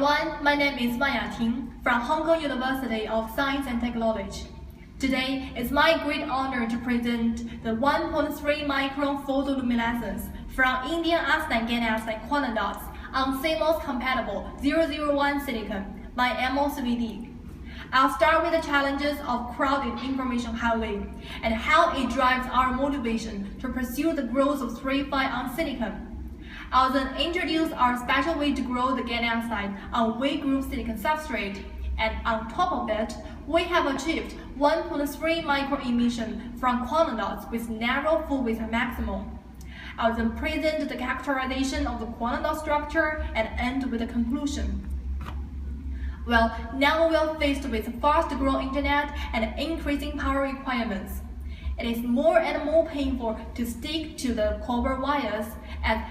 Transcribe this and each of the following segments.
everyone, my name is Maya Ting from Hong Kong University of Science and Technology. Today, it's my great honor to present the 1.3 micron photoluminescence from Indian arsenide GaAs and quantum dots on CMOS-compatible 001 silicon by MOSVD. I'll start with the challenges of crowded information highway and how it drives our motivation to pursue the growth of 3-5 on silicon. I'll then introduce our special way to grow the GaN arsenide on V-group silicon substrate, and on top of that, we have achieved 1.3 micron emission from quantum dots with narrow full width maximum. I'll then present the characterization of the quantum dot structure and end with a conclusion. Well, now we are faced with fast-growing internet and increasing power requirements. It is more and more painful to stick to the copper wires, as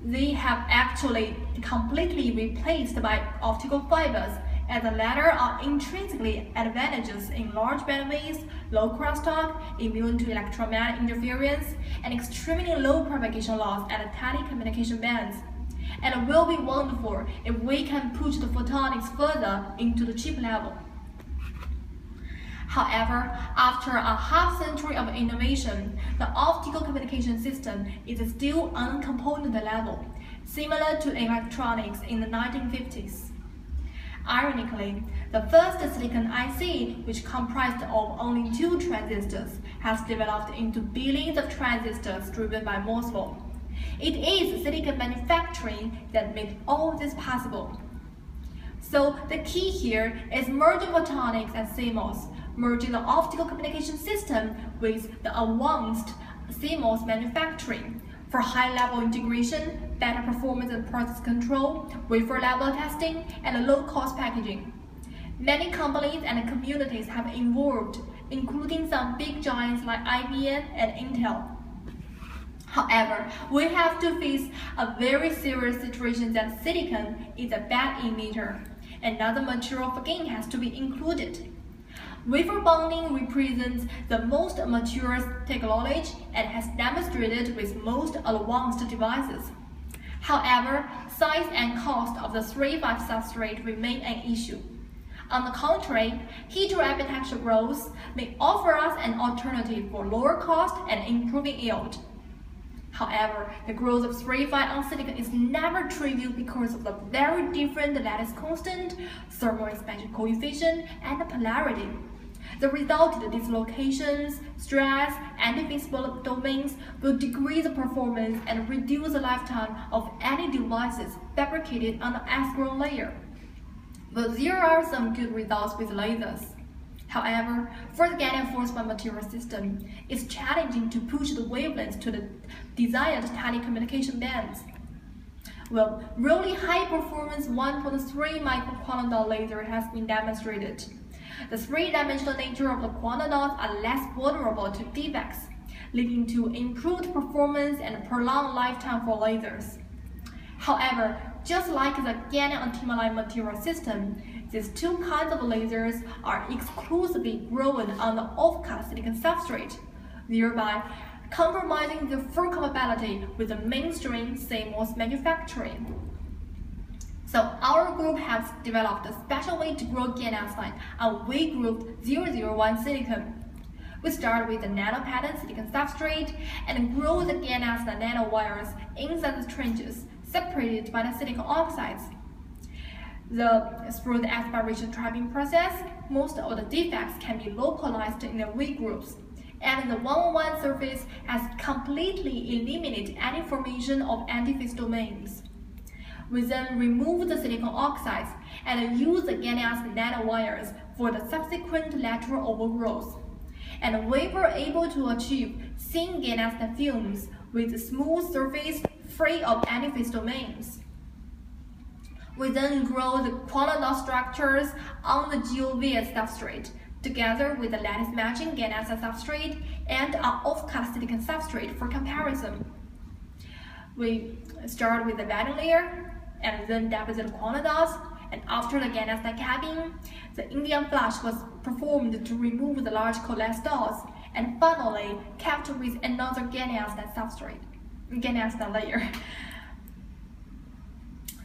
they have actually completely replaced by optical fibers, as the latter are intrinsically advantageous in large bandwidths, low crosstalk, immune to electromagnetic interference, and extremely low propagation loss at tiny communication bands. And it will be wonderful if we can push the photonics further into the chip level. However, after a half-century of innovation, the optical communication system is still on component level, similar to electronics in the 1950s. Ironically, the first silicon IC, which comprised of only 2 transistors, has developed into billions of transistors driven by MOS law. It is silicon manufacturing that made all this possible. So the key here is merging photonics and CMOS, merging the optical communication system with the advanced CMOS manufacturing for high-level integration, better performance and process control, wafer-level testing, and low-cost packaging. Many companies and communities have involved, including some big giants like IBM and Intel. However, we have to face a very serious situation that silicon is a bad emitter. Another material for GaN has to be included. Wafer bonding represents the most mature technology and has demonstrated with most advanced devices. However, size and cost of the 3-5 substrate remain an issue. On the contrary, heteroarchitecture growth may offer us an alternative for lower cost and improving yield. However, the growth of 3-5 on silicon is never trivial because of the very different lattice constant, thermal expansion coefficient, and polarity. The resulted dislocations, stress, and invisible domains will decrease the performance and reduce the lifetime of any devices fabricated on the S-grown layer. But there are some good results with lasers. However, for the gallium phosphide material system, it's challenging to push the wavelengths to the desired tiny communication bands. Well, really high-performance 1.3 micron quantum dot laser has been demonstrated. The 3-dimensional nature of the quantum dots are less vulnerable to defects, leading to improved performance and prolonged lifetime for lasers. However, just like the gallium antimonide material system, these 2 kinds of lasers are exclusively grown on the off-cut silicon substrate, thereby compromising the full compatibility with the mainstream CMOS manufacturing. So our group has developed a special way to grow GaN arsenide on V-group 001 silicon. We start with the nano-pattern silicon substrate and grow the GaN arsenide nanowires inside the trenches, separated by the silicon oxides. Through the aspiration trapping process, most of the defects can be localized in the V groups, and the 111 surface has completely eliminated any formation of antiphase domains. We then remove the silicon oxides and use the GaN nanowires for the subsequent lateral overgrowth, and we were able to achieve thin GaN films with a smooth surface free of antiphase domains. We then grow the quantum dot structures on the GeoVS substrate, together with the lattice matching GaN substrate and our off-cut silicon substrate for comparison. We start with the batting layer and then deposit quantum dots, and after the GaN capping, the Indian flush was performed to remove the large coalesced dots, and finally capped with another GaN substrate, GaN layer.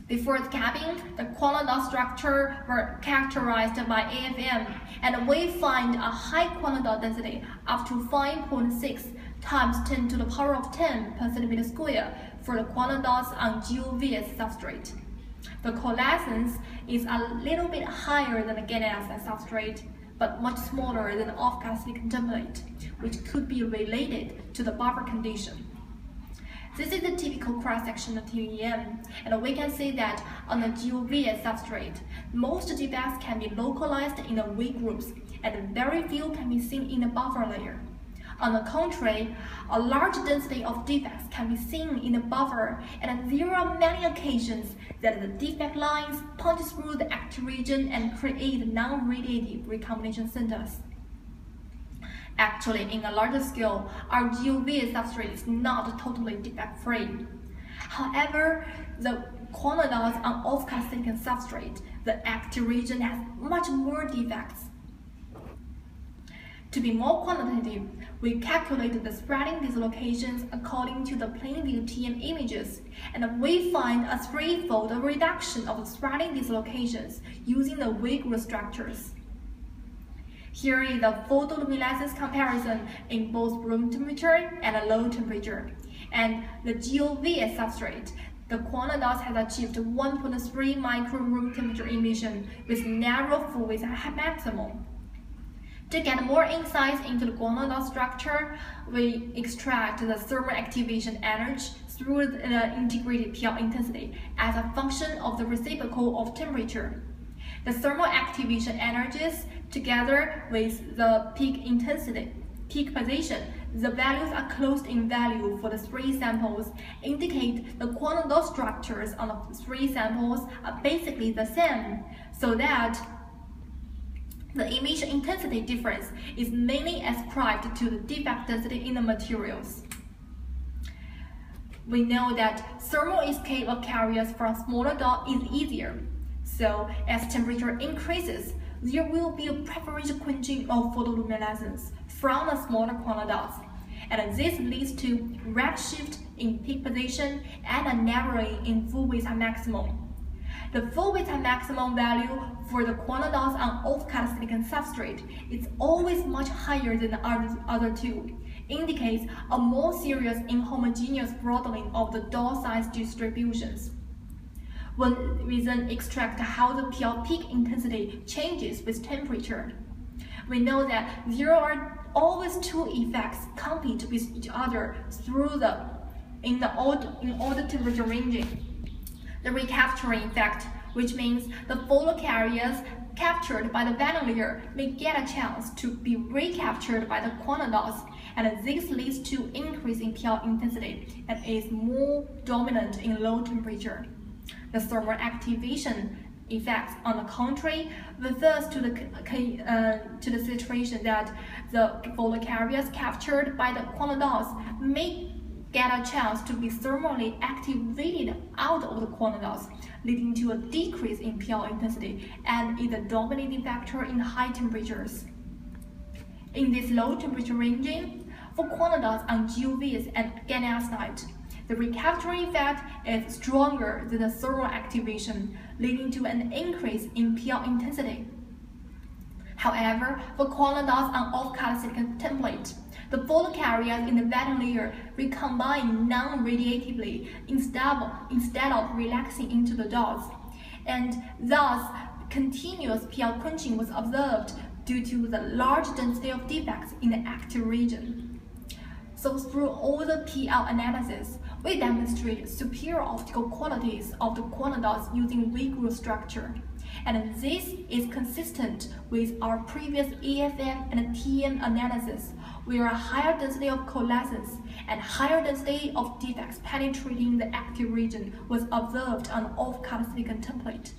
Before the capping, the quantum dot structure were characterized by AFM, and we find a high quantum dot density up to 5.6 times 10 to the power of 10 per centimeter square for the quantum dots on GaAs substrate. The coalescence is a little bit higher than the GaAs substrate, but much smaller than the off-color silicon template, which could be related to the buffer condition. This is the typical cross-section of TEM, and we can see that on the GaAs substrate, most defects can be localized in the weak groups, and very few can be seen in the buffer layer. On the contrary, a large density of defects can be seen in the buffer, and there are many occasions that the defect lines punch through the active region and create non-radiative recombination centers. Actually, in a larger scale, our GaAs substrate is not totally defect-free. However, the quantum dots on off-color silicon substrate, the active region has much more defects. To be more quantitative, we calculated the spreading dislocations according to the plain view TM images, and we find a threefold reduction of the spreading dislocations using the weak group structures. Here is the photoluminescence comparison in both room temperature and low temperature. And the GaAs substrate, the quantum dots has achieved 1.3 micron room temperature emission with narrow full width maximum. To get more insights into the quantum dot structure, we extract the thermal activation energy through the integrated PL intensity as a function of the reciprocal of temperature. The thermal activation energies, together with the peak intensity, peak position, the values are close in value for the three samples, indicate the quantum dot structures on the three samples are basically the same, so that the emission intensity difference is mainly ascribed to the defect density in the materials. We know that thermal escape of carriers from smaller dots is easier. So, as temperature increases, there will be a preferential quenching of photoluminescence from the smaller quantum dots, and this leads to redshift in peak position and a narrowing in full width maximum. The full width maximum value for the quantum dots on off-color silicon substrate is always much higher than the other two, indicates a more serious inhomogeneous broadening of the dot size distributions. When we then extract how the PL peak intensity changes with temperature, we know that there are always two effects compete with each other in all the temperature ranging. The recapturing effect, which means the photocarriers captured by the valence layer may get a chance to be recaptured by the quantum dots, and this leads to increase in PL intensity and is more dominant in low temperature. The thermal activation effects, on the contrary, refers to the situation that the photocarriers captured by the quantum dots may get a chance to be thermally activated out of the quantum dots, leading to a decrease in PL intensity and is a dominating factor in high temperatures. In this low temperature ranging, for quantum dots on GaAs and GaN-arsenide, the recapturing effect is stronger than the thermal activation, leading to an increase in PL intensity. However, for quantum dots on off-color silicon template, the photocarriers in the valence layer recombine non-radiatively instead of relaxing into the dots, and thus continuous PL quenching was observed due to the large density of defects in the active region. So through all the PL analysis, we demonstrate superior optical qualities of the quantum dots using weak group structure. And this is consistent with our previous AFM and TM analysis, where a higher density of coalescence and higher density of defects penetrating the active region was observed on off-color silicon template.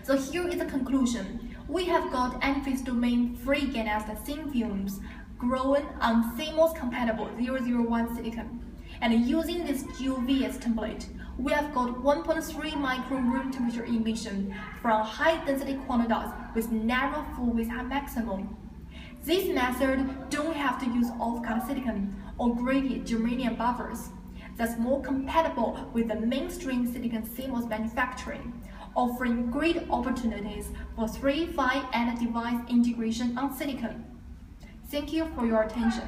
So here is the conclusion. We have got N-phase domain free GaAs thin films grown on CMOS-compatible 001 silicon. And using this GaAs template, we have got 1.3 micron room temperature emission from high-density quantum dots with narrow full width maximum. This method don't have to use off-color silicon or graded germanium buffers. that's more compatible with the mainstream silicon CMOS manufacturing, offering great opportunities for 3, 5, and device integration on silicon. Thank you for your attention.